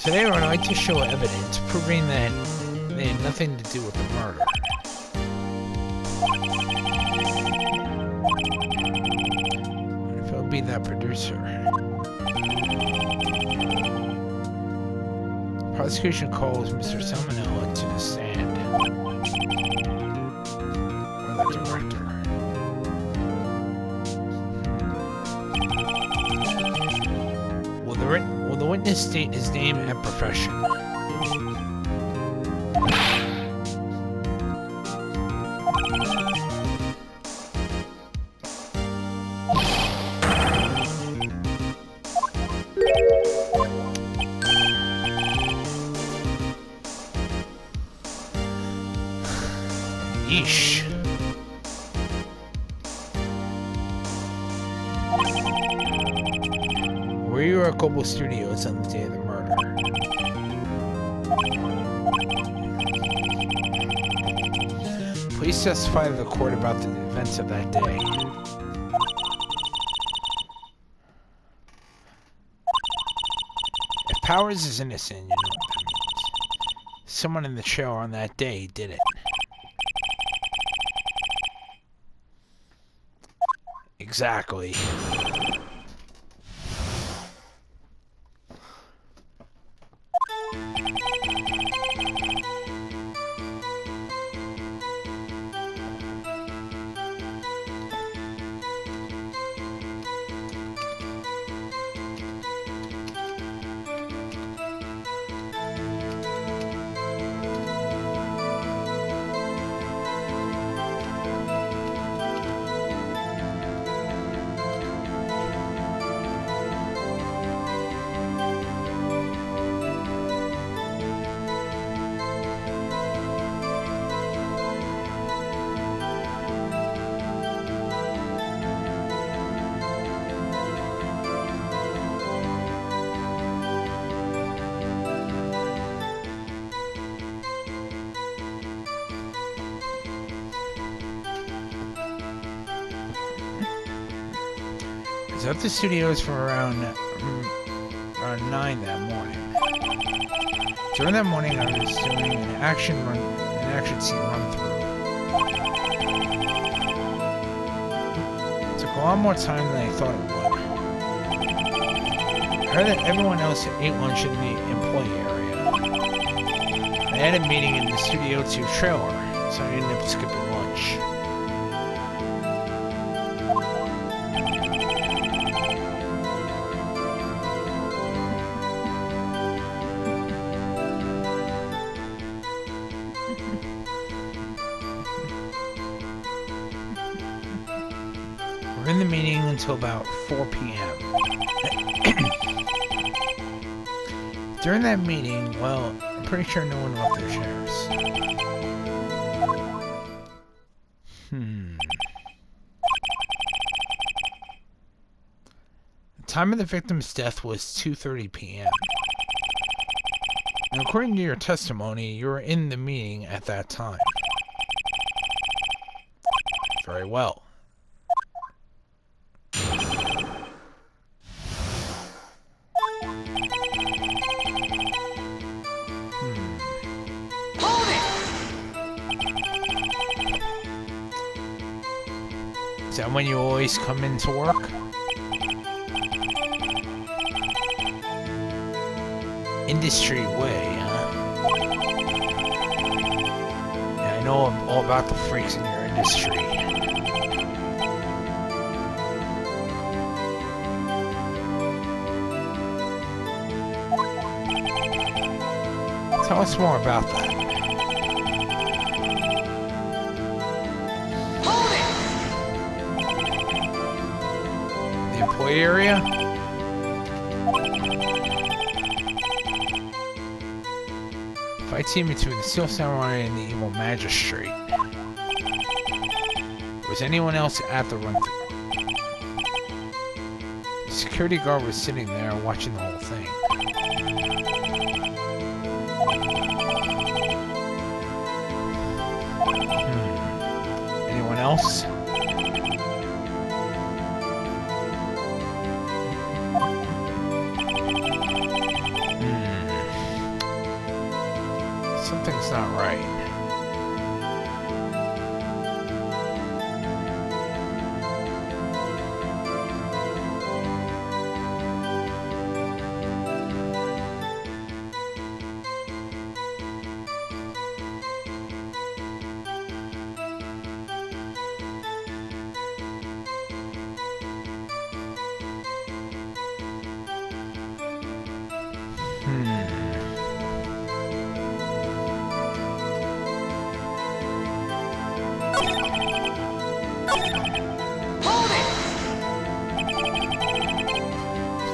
Today I would like to show evidence proving that they had nothing to do with the murder. What if it would be that producer? Prosecution calls Mr. Salmonella to the stand. Or the director. Will the witness state his name and profession? Yeesh. Were you at Global Studios on the day of the murder? Please testify to the court about the events of that day. If Powers is innocent, you know what that means. Someone in the show on that day did it. Exactly. I was at the studios for around 9 that morning. During that morning, I was doing an action scene run through. It took a lot more time than I thought it would. I heard that everyone else ate lunch in the employee area. I had a meeting in the Studio 2 trailer, so I ended up skipping lunch. We're in the meeting until about 4 p.m. During that meeting, well, I'm pretty sure no one left their chairs. The time of the victim's death was 2:30 p.m. Now, according to your testimony, you were in the meeting at that time. Very well. Is that when you always come into work? Industry way, huh? Yeah, I know all about the freaks in your industry. Tell us more about that. Employee area? Fight scene between the Steel Samurai and the evil magistrate. Was anyone else at the run-through? The security guard was sitting there watching the whole thing. Anyone else? Something's not right.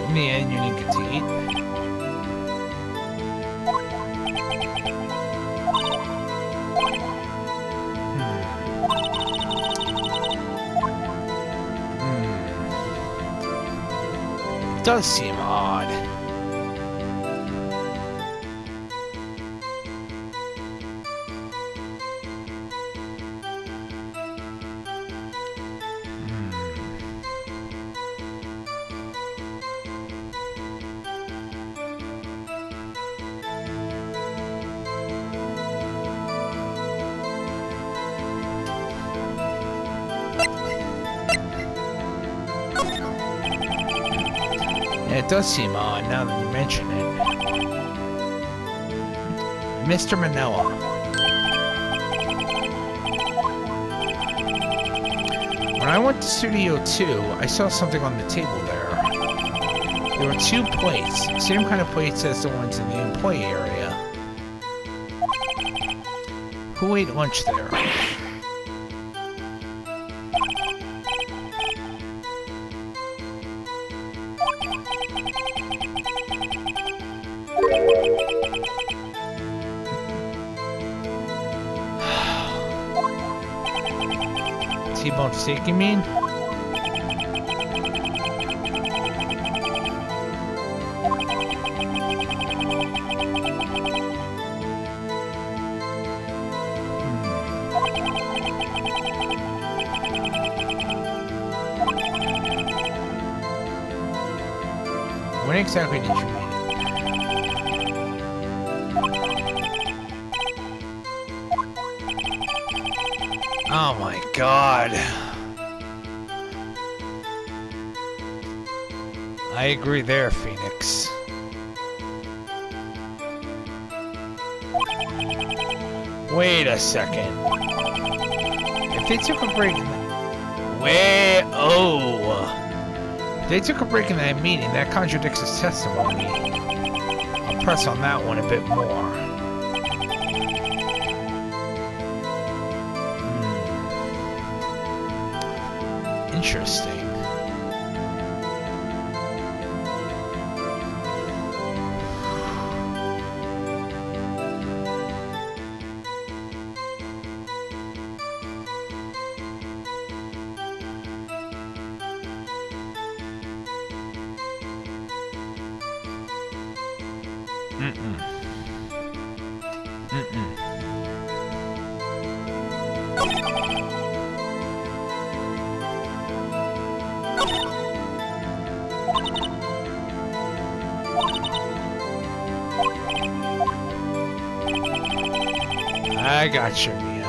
In the end, you didn't get to eat. It does seem odd. It does seem odd now that you mention it. Mr. Manila. When I went to Studio 2, I saw something on the table there. There were 2 plates, same kind of plates as the ones in the employee area. Who ate lunch there? T-bone steak, you mean? When exactly did you mean? Oh my god. I agree there, Phoenix. Wait a second. If they took a break in If they took a break in that meeting, that contradicts his testimony. I'll press on that one a bit more. Interesting. I got you, Mia.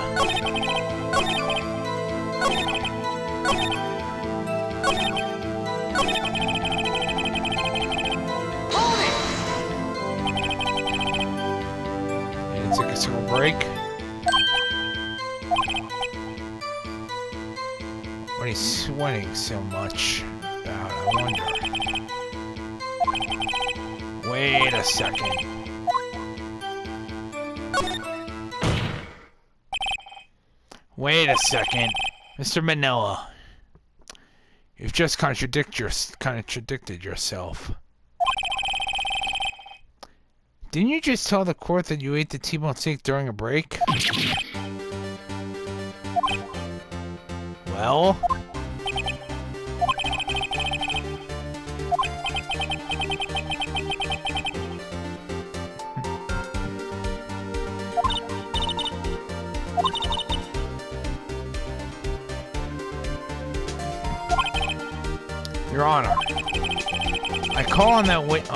And take a single break. What are you sweating so much about? I wonder. Wait a second. Wait a second, Mr. Manila. You've just contradicted yourself. Didn't you just tell the court that you ate the T-bone steak during a break? Well? Your Honor, I call on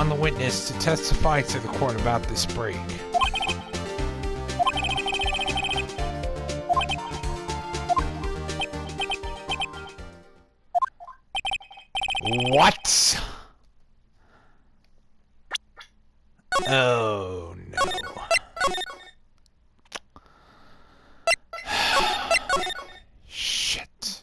the witness to testify to the court about this break. What? Oh no. Shit.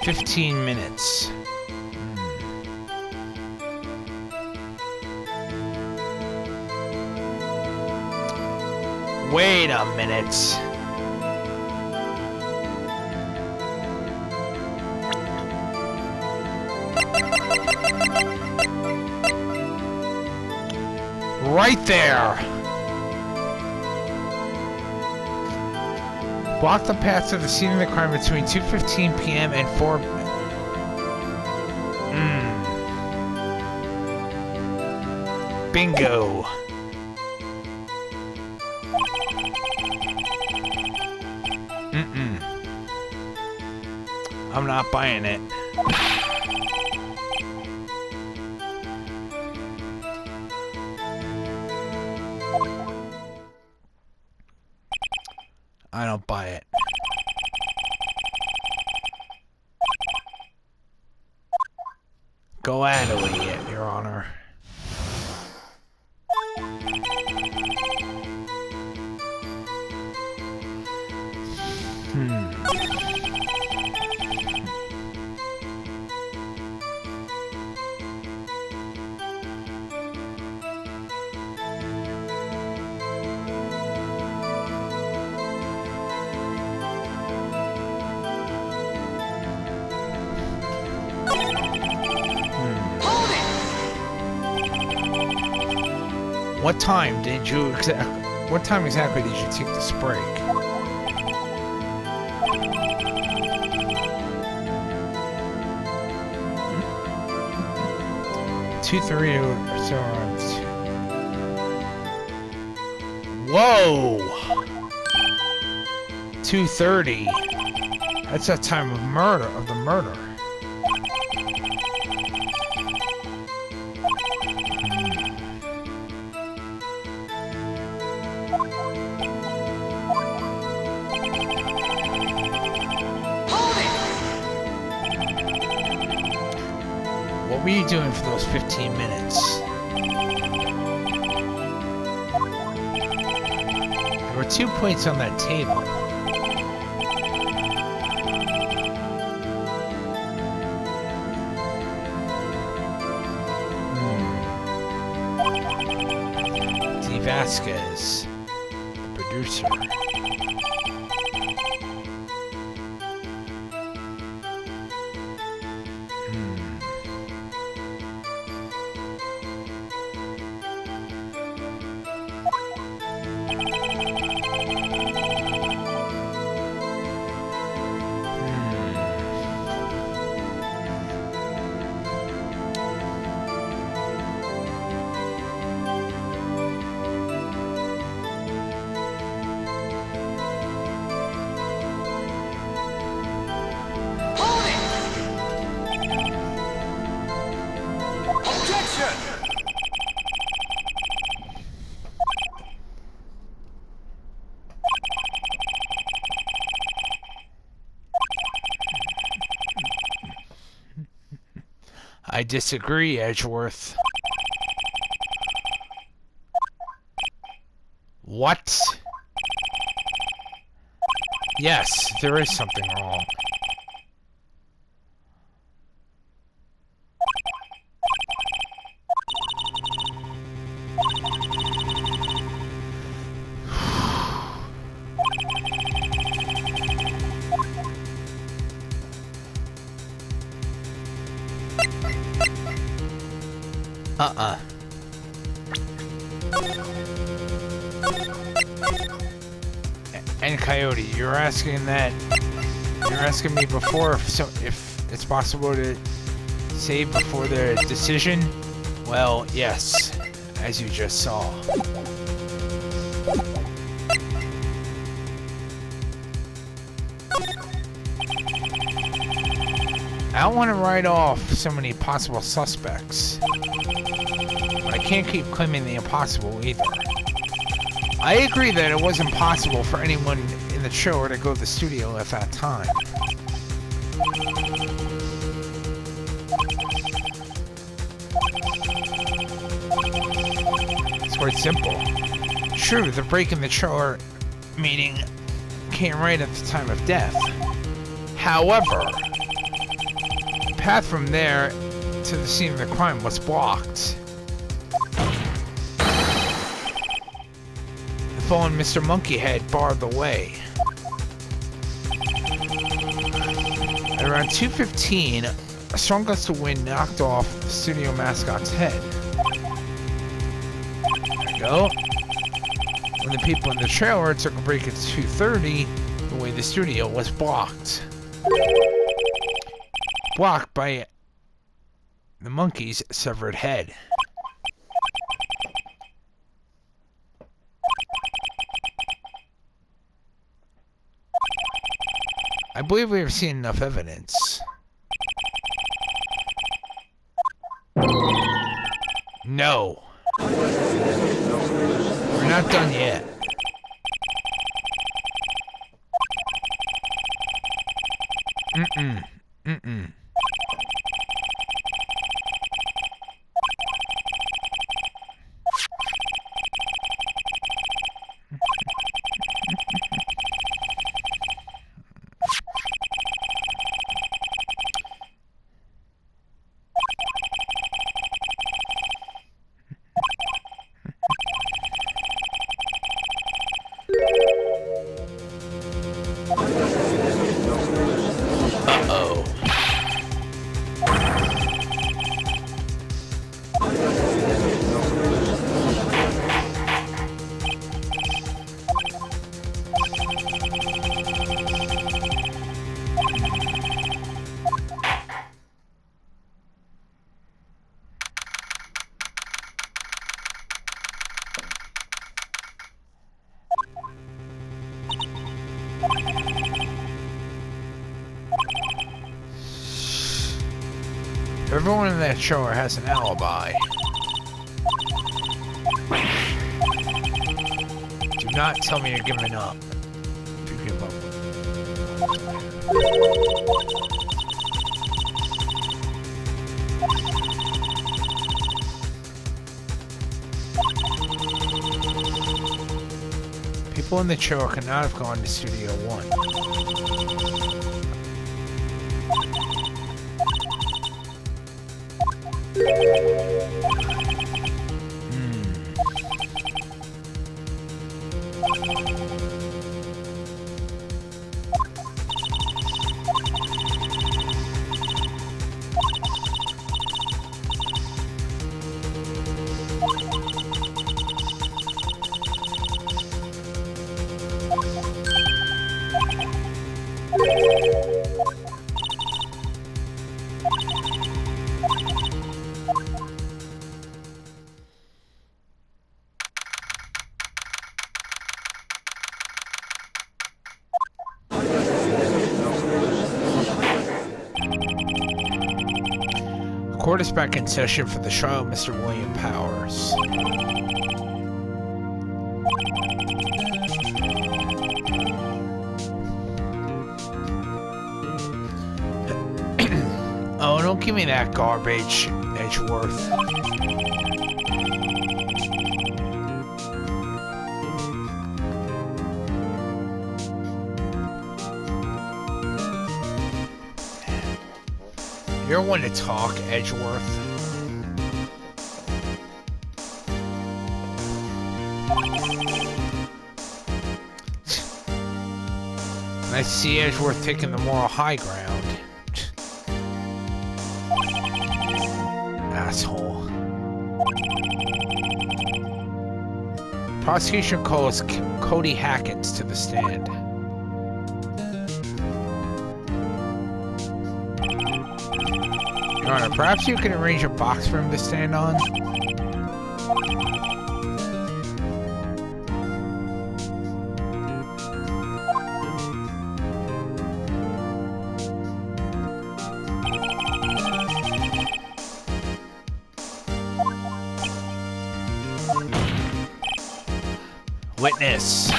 "15 minutes. Wait a minute. Right there. Block the path to the scene of the crime between 2:15 p.m. and 4. Bingo. I'm not buying it. I don't buy it. Go Adderley it, Your Honor. What time did you what time exactly did you take this break? Two, 3, so whoa! 2:30. That's that time of the murder. What were you doing for those 15 minutes? There were 2 plates on that table. D. Vasquez, the producer. I disagree, Edgeworth. What? Yes, there is something wrong. And Coyote, you're asking me before if it's possible to save before the decision? Well, yes, as you just saw. I don't want to write off so many possible suspects, but I can't keep claiming the impossible either. I agree that it was impossible for anyone in the show to go to the studio at that time. It's quite simple. True, the break in the chiller meeting came right at the time of death. However, the path from there to the scene of the crime was blocked. The fallen Mr. Monkeyhead barred the way. At around 2:15, a strong gust of wind knocked off the studio mascot's head. There you go. When the people in the trailer took a break at 2:30, the way the studio was blocked. Blocked by the monkey's severed head. I believe we have seen enough evidence. No. We're not done yet. Mm-mm. Uh-oh. Everyone in that shower has an alibi. Do not tell me you're giving up. If you give up. People in the shower could not have gone to Studio 1. Court is back in session for the trial of Mr. William Powers. Oh, don't give me that garbage, Edgeworth. You're one to talk, Edgeworth. I see Edgeworth taking the moral high ground. Asshole. Prosecution calls Cody Hackett to the stand. Your Honor, perhaps you can arrange a box for him to stand on? Witness.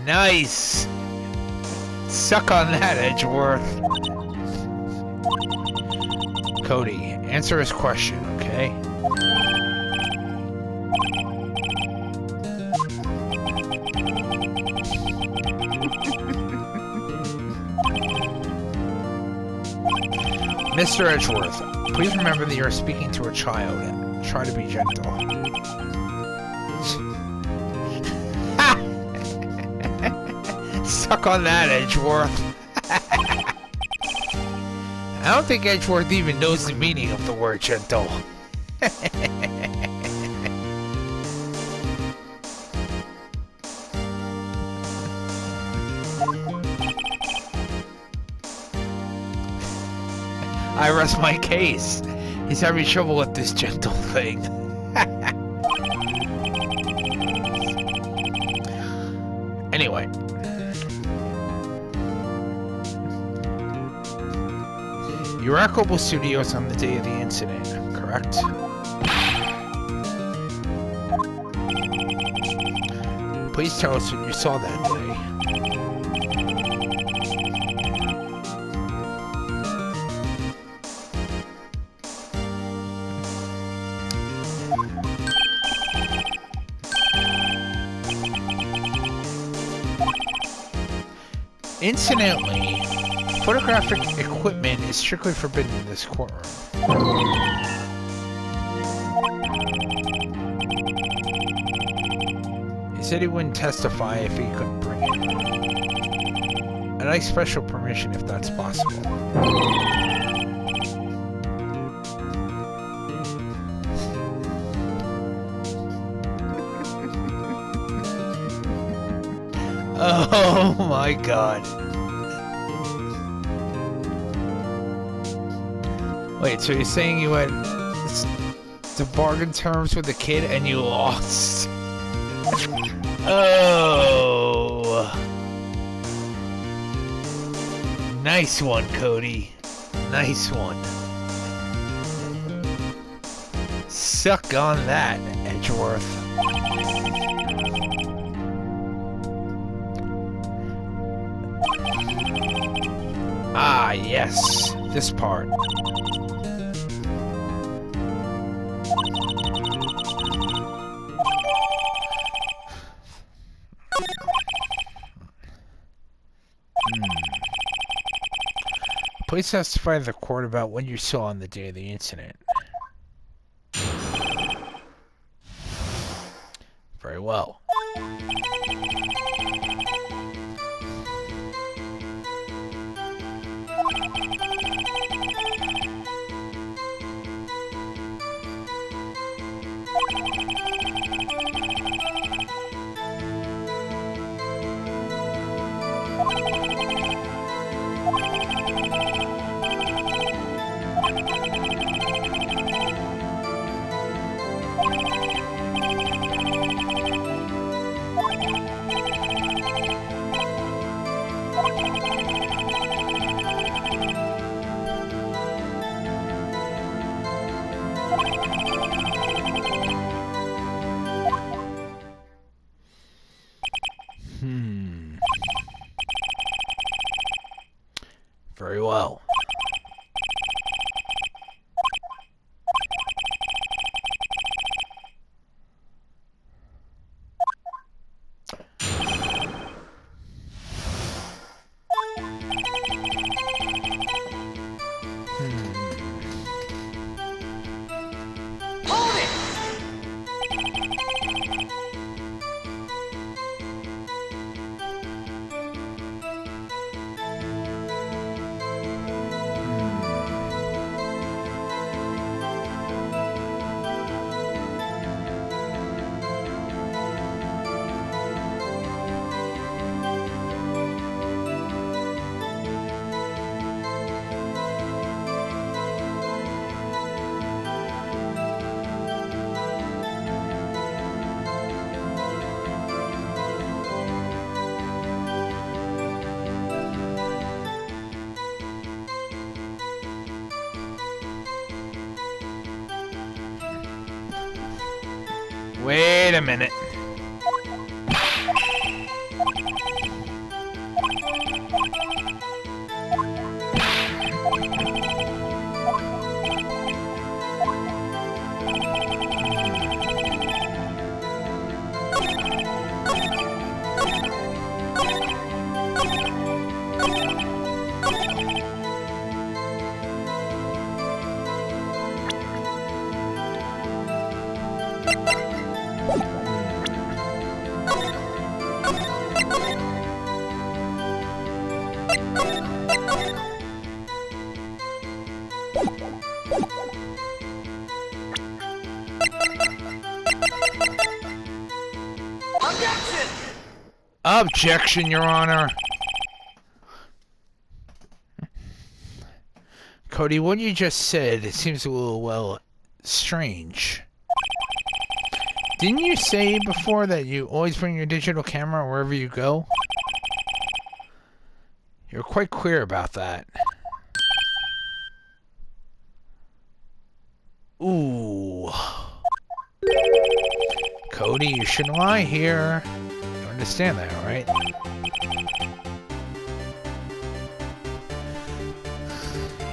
Nice. Suck on that, Edgeworth. Cody, answer his question, okay? Mr. Edgeworth, please remember that you're speaking to a child. Try to be gentle. Suck on that, Edgeworth. I don't think Edgeworth even knows the meaning of the word gentle. I rest my case. He's having trouble with this gentle thing. Anyway. You were at Global Studios on the day of the incident, correct? Please tell us what you saw that day. Incidentally, photographic equipment is strictly forbidden in this courtroom. He said he wouldn't testify if he couldn't bring it. I'd like special permission if that's possible. Oh my god. Wait, so you're saying you had the bargain terms with the kid and you lost? Oh. Nice one, Cody. Nice one. Suck on that, Edgeworth. Ah, yes. This part. Please testify to the court about what you saw on the day of the incident. Very well. Very well. Wait a minute. Objection, Your Honor. Cody, what you just said, it seems a little, well, strange. Didn't you say before that you always bring your digital camera wherever you go? You're quite clear about that. Ooh. Cody, you shouldn't lie here. You understand that, right?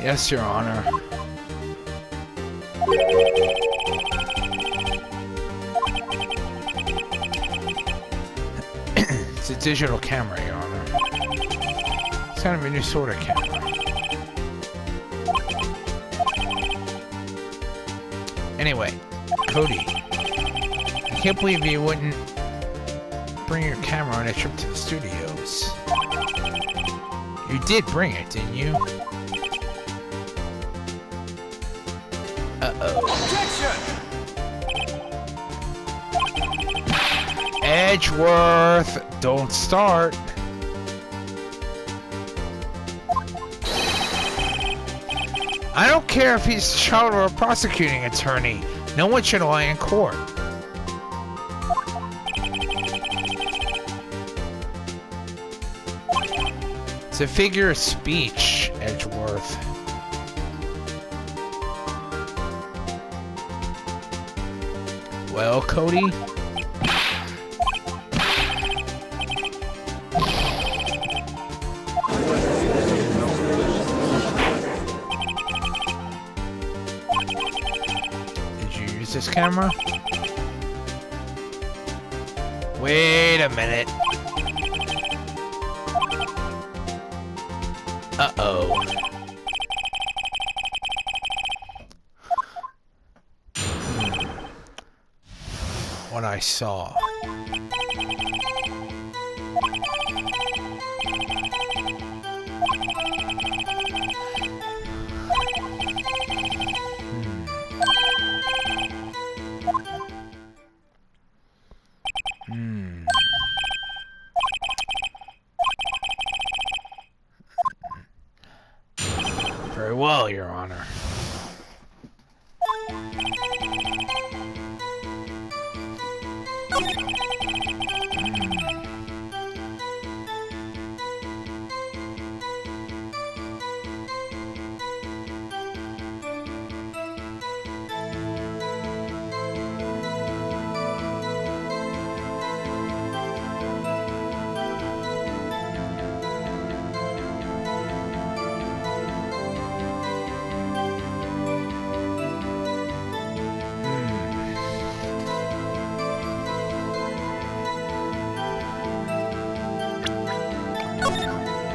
Yes, Your Honor. It's a digital camera, Your Honor. It's kind of a new sort of camera. Anyway, Cody, I can't believe you wouldn't bring your camera on a trip to the studios. You did bring it, didn't you? Uh-oh. Objection! Edgeworth, don't start. I don't care if he's a child or a prosecuting attorney. No one should lie in court. It's a figure of speech, Edgeworth. Well, Cody? Did you use this camera? Wait a minute. Uh-oh. What I saw. Very well, Your Honor.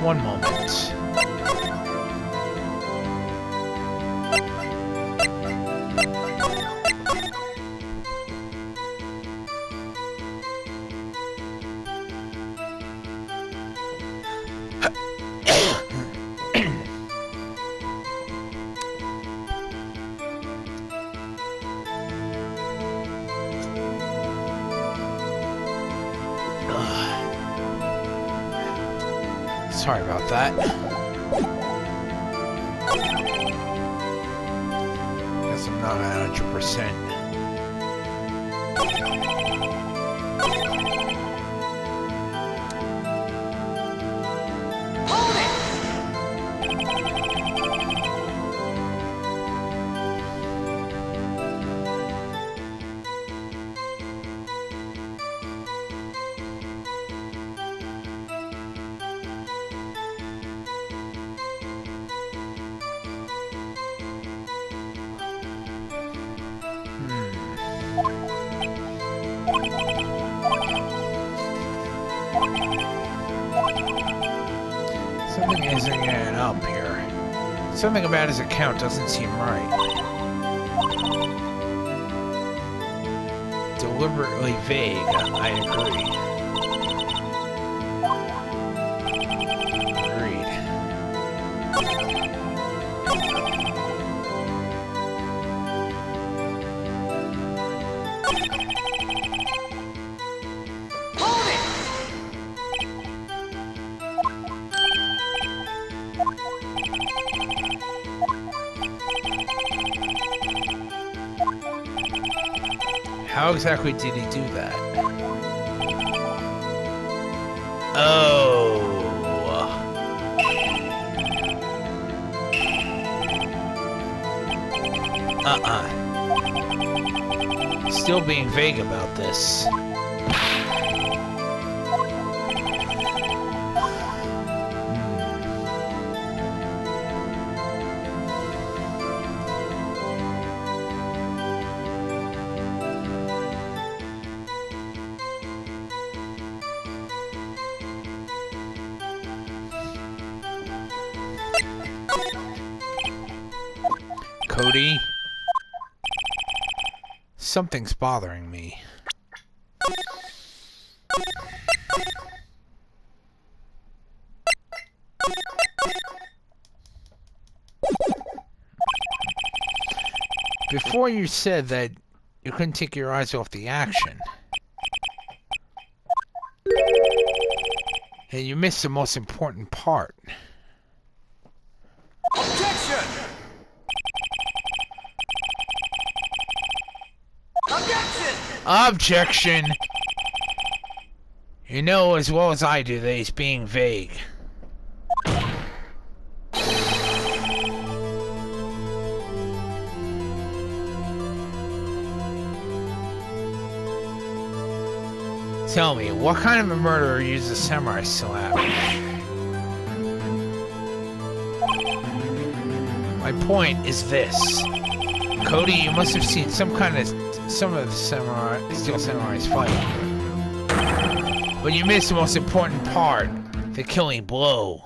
One moment. Sorry about that. Guess I'm not 100%. Something isn't adding up here. Something about his account doesn't seem right. Deliberately vague, I agree. How exactly did he do that? Oh. Still being vague about this. Cody, something's bothering me. Before you said that you couldn't take your eyes off the action. And you missed the most important part. Objection! Objection! You know as well as I do that he's being vague. Tell me, what kind of a murderer uses a samurai slap? My point is this. Cody, you must have seen some of the Steel Samurai's fight. But you missed the most important part, the killing blow.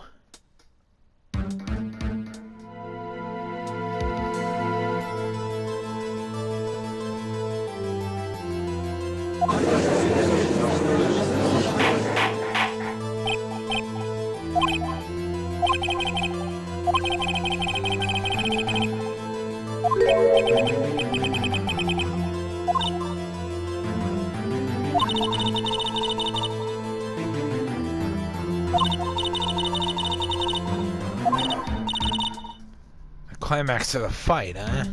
Climax of the fight, huh?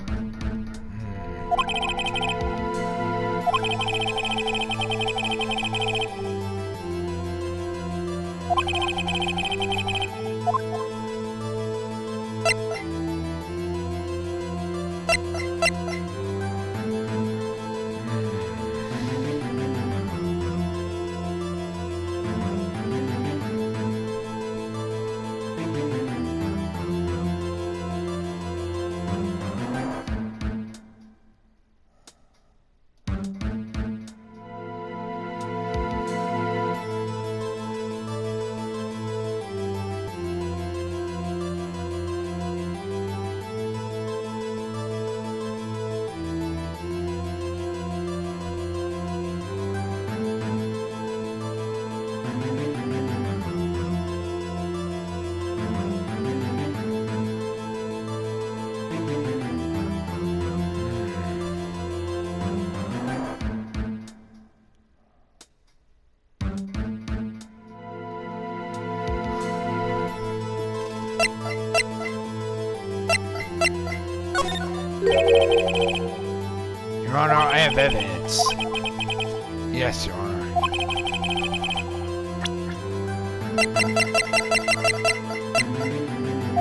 Your Honor, I have evidence. Yes, Your Honor.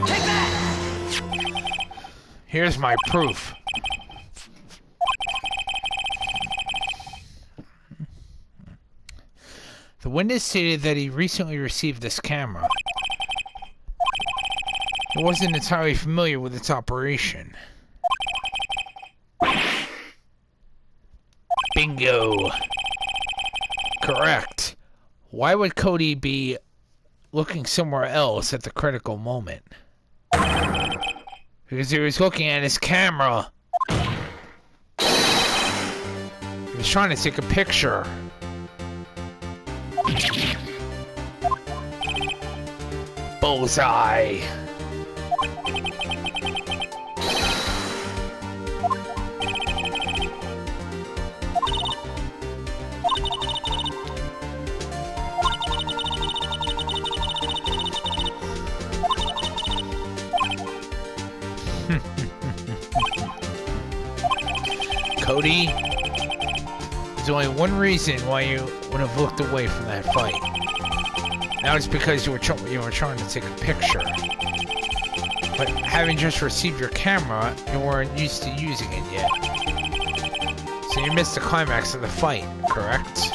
Take that! Here's my proof. The witness stated that he recently received this camera. He wasn't entirely familiar with its operation. Bingo! Correct. Why would Cody be looking somewhere else at the critical moment? Because he was looking at his camera. He was trying to take a picture. Bullseye. Cody, there's only one reason why you would have looked away from that fight. Now it's because you were trying to take a picture. But having just received your camera, you weren't used to using it yet. So you missed the climax of the fight, correct?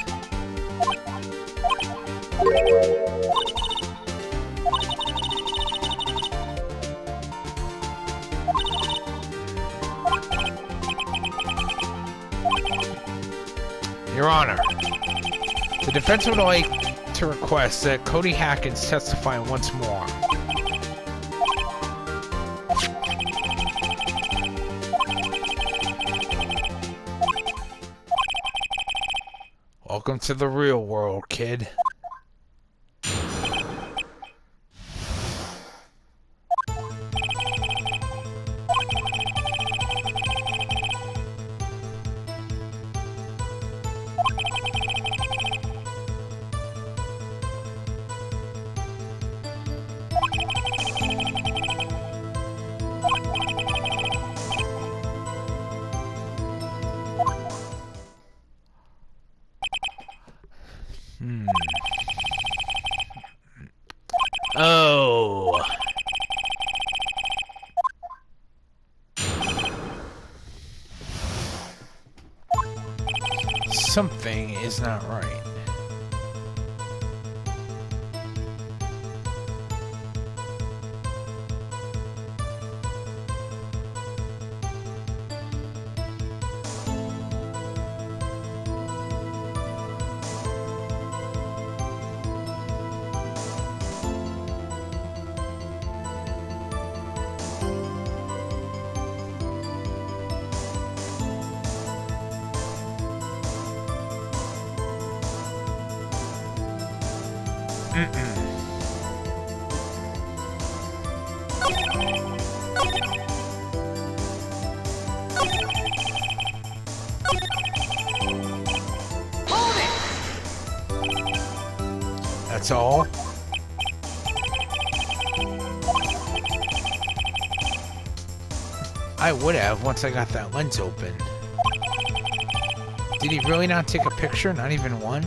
Your Honor, the defense would like to request that Cody Hackins testify once more. Welcome to the real world, kid. Oh. Something is not right. That's all? I would have once I got that lens open. Did he really not take a picture? Not even one?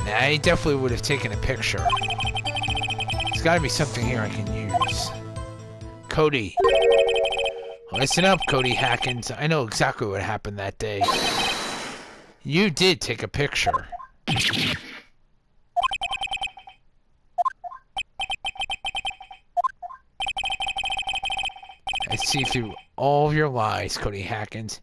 Nah, he definitely would have taken a picture. There's gotta be something here I can use. Cody. Listen up, Cody Hackins. I know exactly what happened that day. You did take a picture. I see through all of your lies, Cody Hackins.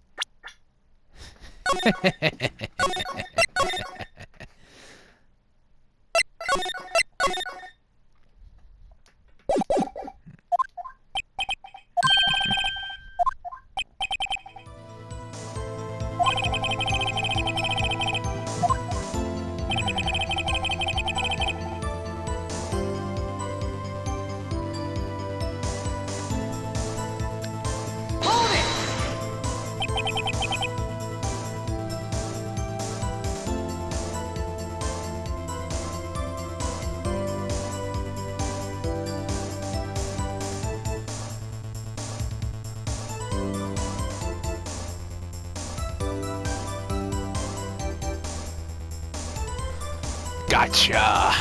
Gotcha.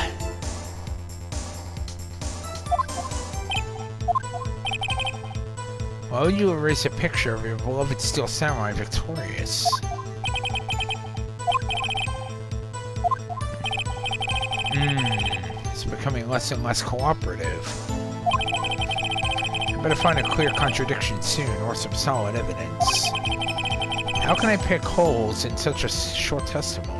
Why would you erase a picture of your beloved Steel Samurai victorious? It's becoming less and less cooperative. I better find a clear contradiction soon, or some solid evidence. How can I pick holes in such a short testimony?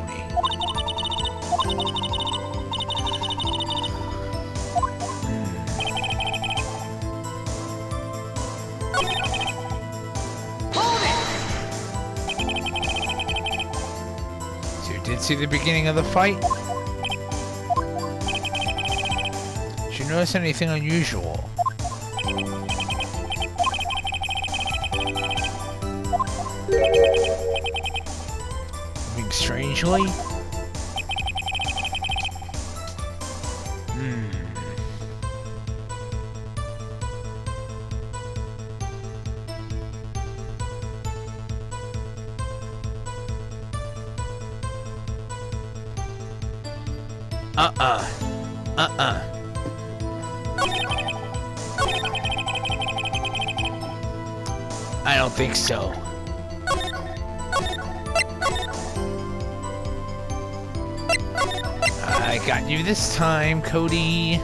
So you did see the beginning of the fight? Did you notice anything unusual? Moving strangely? I don't think so. I got you this time, Cody.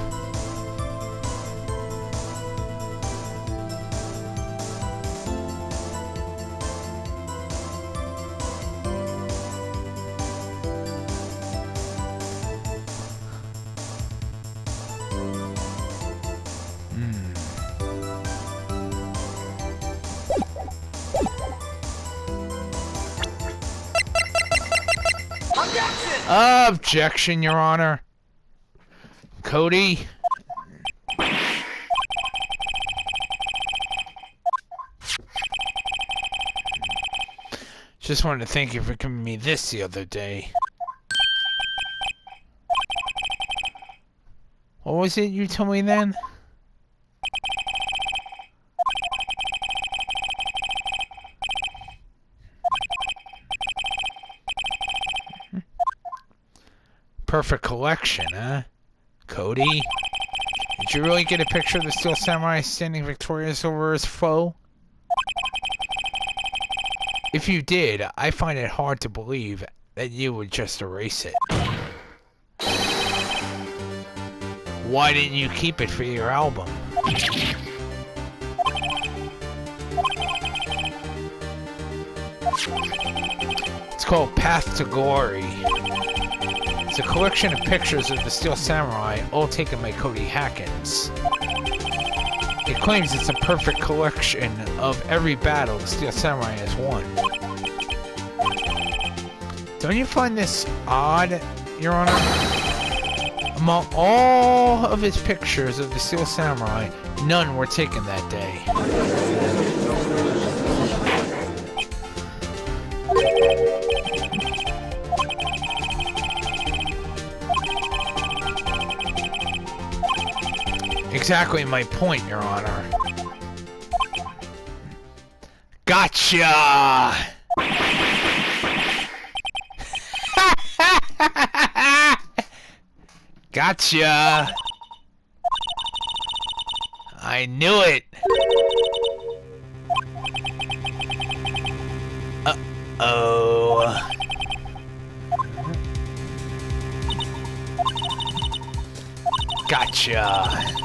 Objection, Your Honor. Cody. Just wanted to thank you for giving me this the other day. What was it you told me then? Perfect collection, huh? Cody? Did you really get a picture of the Steel Samurai standing victorious over his foe? If you did, I find it hard to believe that you would just erase it. Why didn't you keep it for your album? It's called Path to Glory. It's a collection of pictures of the Steel Samurai, all taken by Cody Hackins. It claims it's a perfect collection of every battle the Steel Samurai has won. Don't you find this odd, Your Honor? Among all of his pictures of the Steel Samurai, none were taken that day. Exactly my point, Your Honor. Gotcha! Gotcha! I knew it! Uh-oh. Gotcha!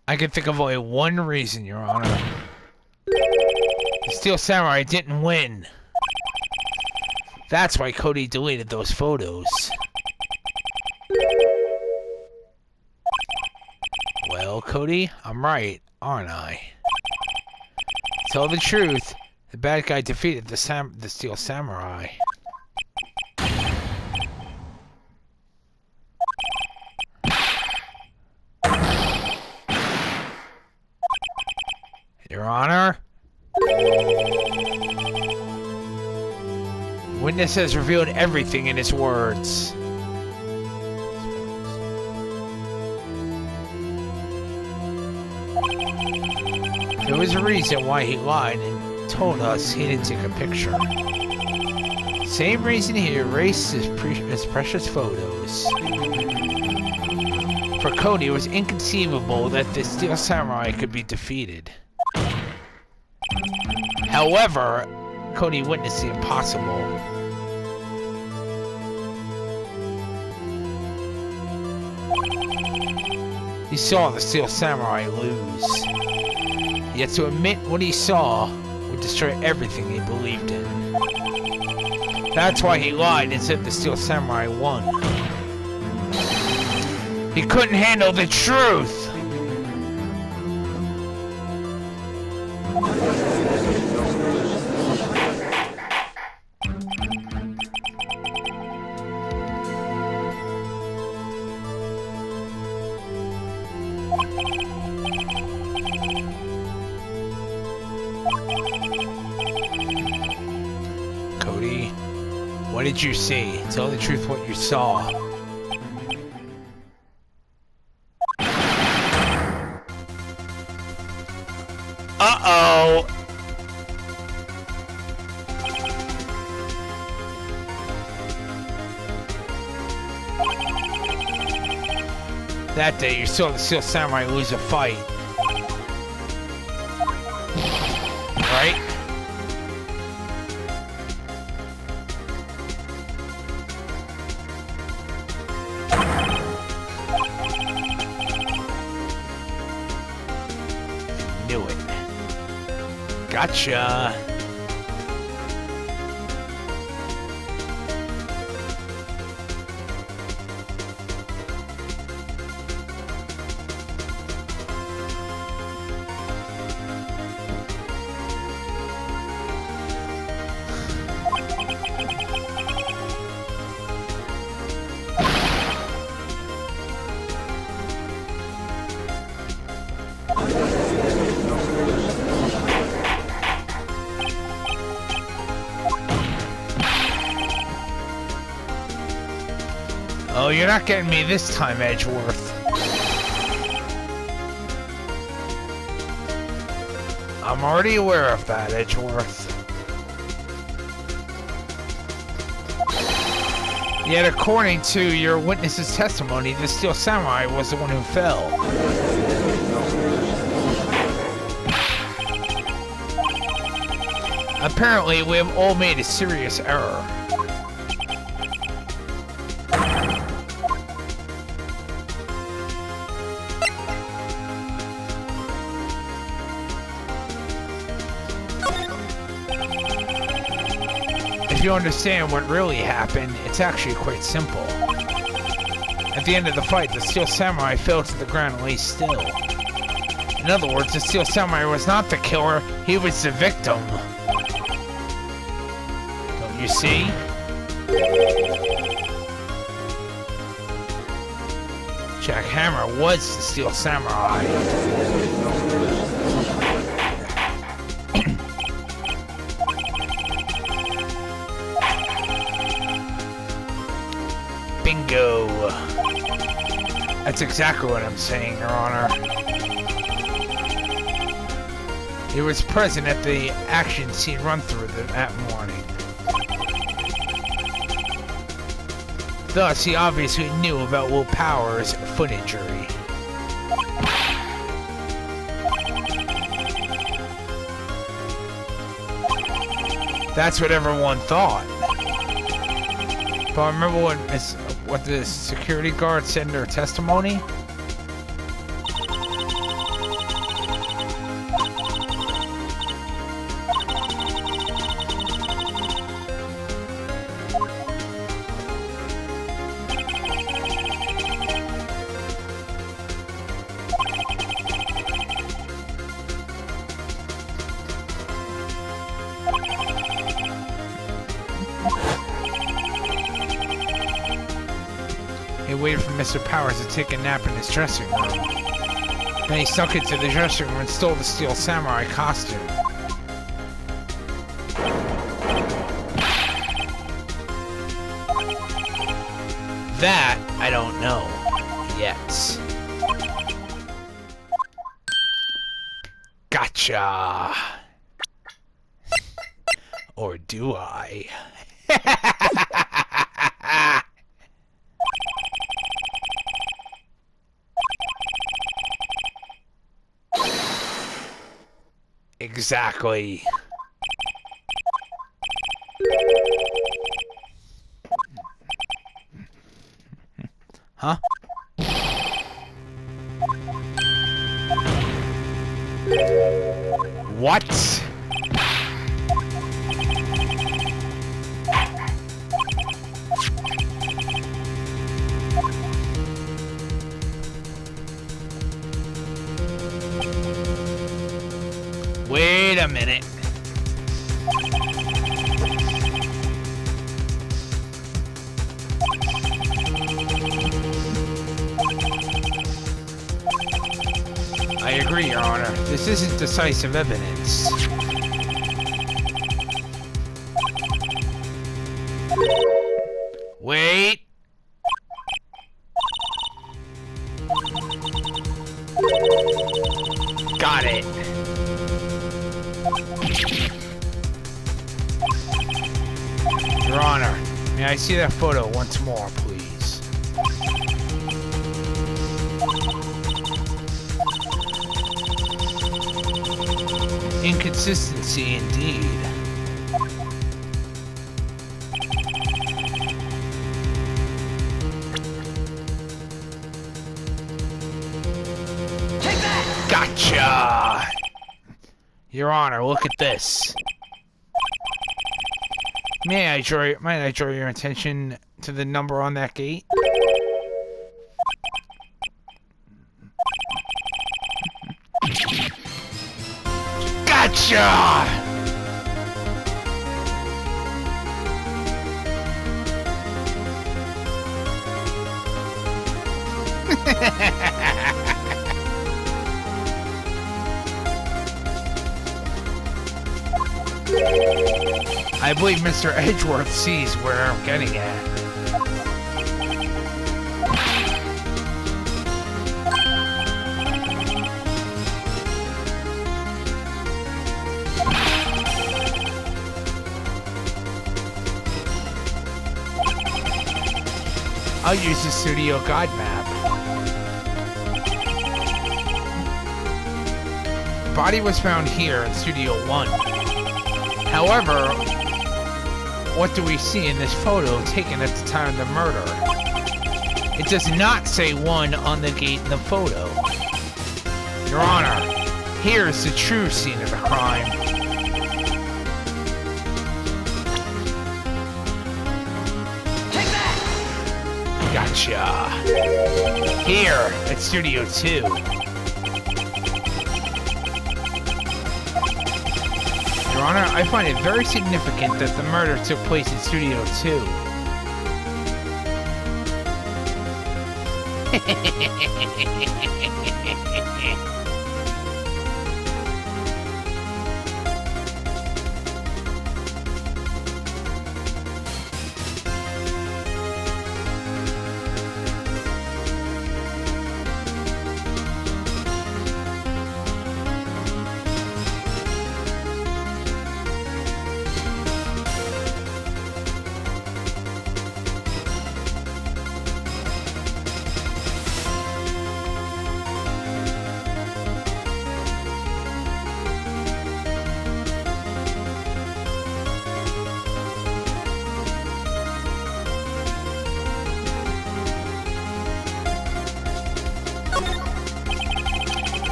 I can think of only one reason, Your Honor. The Steel Samurai didn't win. That's why Cody deleted those photos. Well, Cody, I'm right, aren't I? To tell the truth, the bad guy defeated the Steel Samurai. Your Honor? Witness has revealed everything in his words. There was a reason why he lied and told us he didn't take a picture. Same reason he erased his precious photos. For Cody, it was inconceivable that the Steel Samurai could be defeated. However, Cody witnessed the impossible. He saw the Steel Samurai lose. Yet to admit what he saw would destroy everything he believed in. That's why he lied and said the Steel Samurai won. He couldn't handle the truth! Cody, what did you see? Tell the truth what you saw. Uh-oh! That day, you saw the Steel Samurai lose a fight. Right? Knew it. Gotcha. Oh, you're not getting me this time, Edgeworth. I'm already aware of that, Edgeworth. Yet according to your witness's testimony, the Steel Samurai was the one who fell. Apparently, we have all made a serious error. If you understand what really happened, it's actually quite simple. At the end of the fight, the Steel Samurai fell to the ground and lay still. In other words, the Steel Samurai was not the killer, he was the victim. Don't you see? Jack Hammer was the Steel Samurai. Bingo! That's exactly what I'm saying, Your Honor. He was present at the action scene run-through that morning. Thus, he obviously knew about Will Power's foot injury. That's what everyone thought. But I remember what the security guard said in their testimony? He waited for Mr. Powers to take a nap in his dressing room. Then he snuck into the dressing room and stole the Steel Samurai costume. That, I don't know. Yet. Gotcha! Or do I? Exactly. Huh? What? Wait a minute. I agree, Your Honor. This isn't decisive evidence. Wait. Got it. Your Honor, may I see that photo once more, please? Inconsistency indeed. Take that! Gotcha! Your Honor, look at this. Might I draw your attention to the number on that gate? Gotcha! I believe Mr. Edgeworth sees where I'm getting at. I'll use the studio guide map. The body was found here in Studio 1. However, what do we see in this photo taken at the time of the murder? It does not say 1 on the gate in the photo. Your Honor, here's the true scene of the crime. Take that! Gotcha. Here at Studio 2. Your Honor, I find it very significant that the murder took place in Studio 2.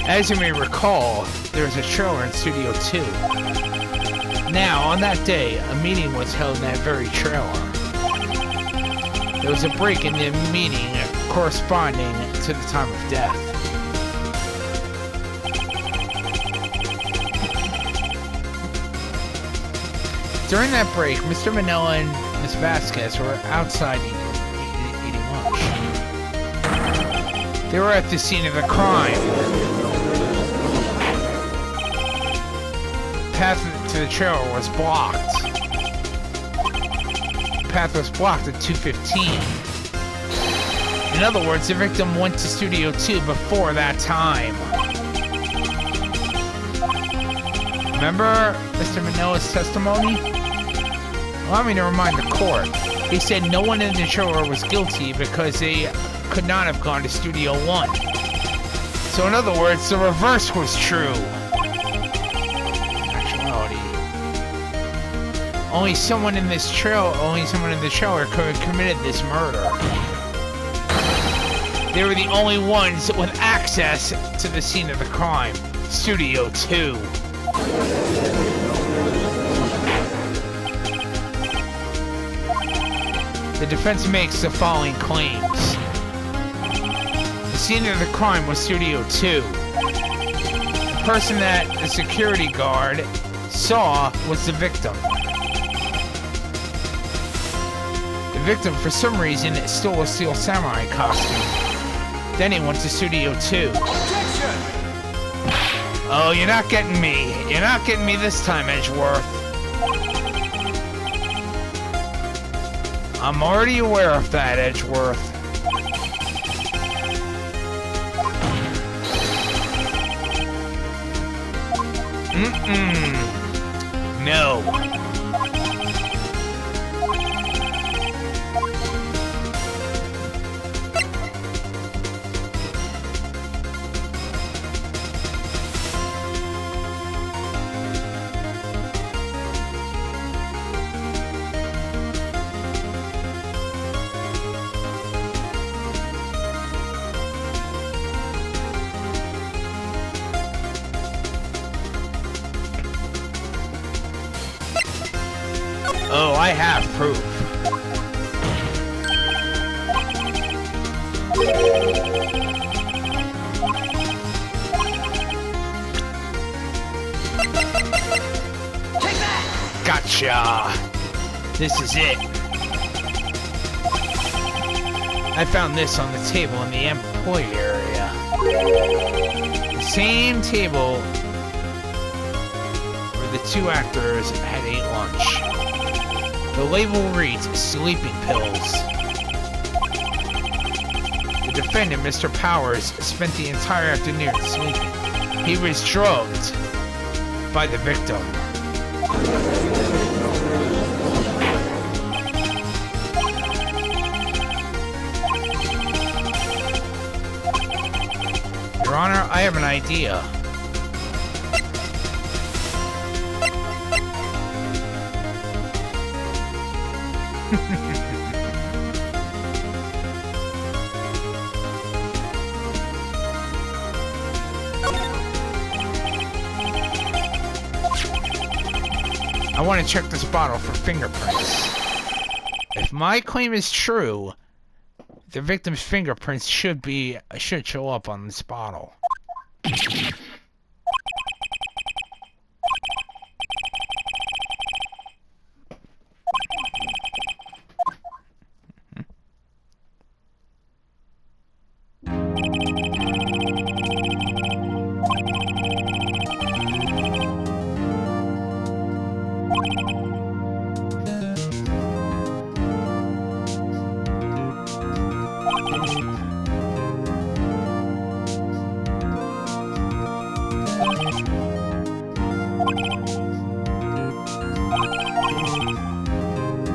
As you may recall, there was a trailer in Studio 2. Now, on that day, a meeting was held in that very trailer. There was a break in the meeting corresponding to the time of death. During that break, Mr. Manila and Ms. Vasquez were outside eating lunch. They were at the scene of the crime. The path to the trailer was blocked. The path was blocked at 2:15. In other words, the victim went to Studio 2 before that time. Remember Mr. Manila's testimony? Allow me to remind the court. He said no one in the trailer was guilty because they could not have gone to Studio 1. So in other words, the reverse was true. In actuality, only someone in the trailer could have committed this murder. They were the only ones with access to the scene of the crime. Studio 2. The defense makes the following claims. The scene of the crime was Studio 2. The person that the security guard saw was the victim. The victim, for some reason, stole a Steel Samurai costume. Then he went to Studio 2. Objection! Oh, you're not getting me. You're not getting me this time, Edgeworth. I'm already aware of that, Edgeworth. No. Oh, I have proof. Take that! Gotcha. This is it. I found this on the table in the employee area. The same table where the two actors had ate lunch. The label reads sleeping pills. The defendant, Mr. Powers, spent the entire afternoon sleeping. He was drugged by the victim. Your Honor, I have an idea. I want to check this bottle for fingerprints. If my claim is true, the victim's fingerprints should show up on this bottle.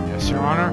Yes, Your Honor.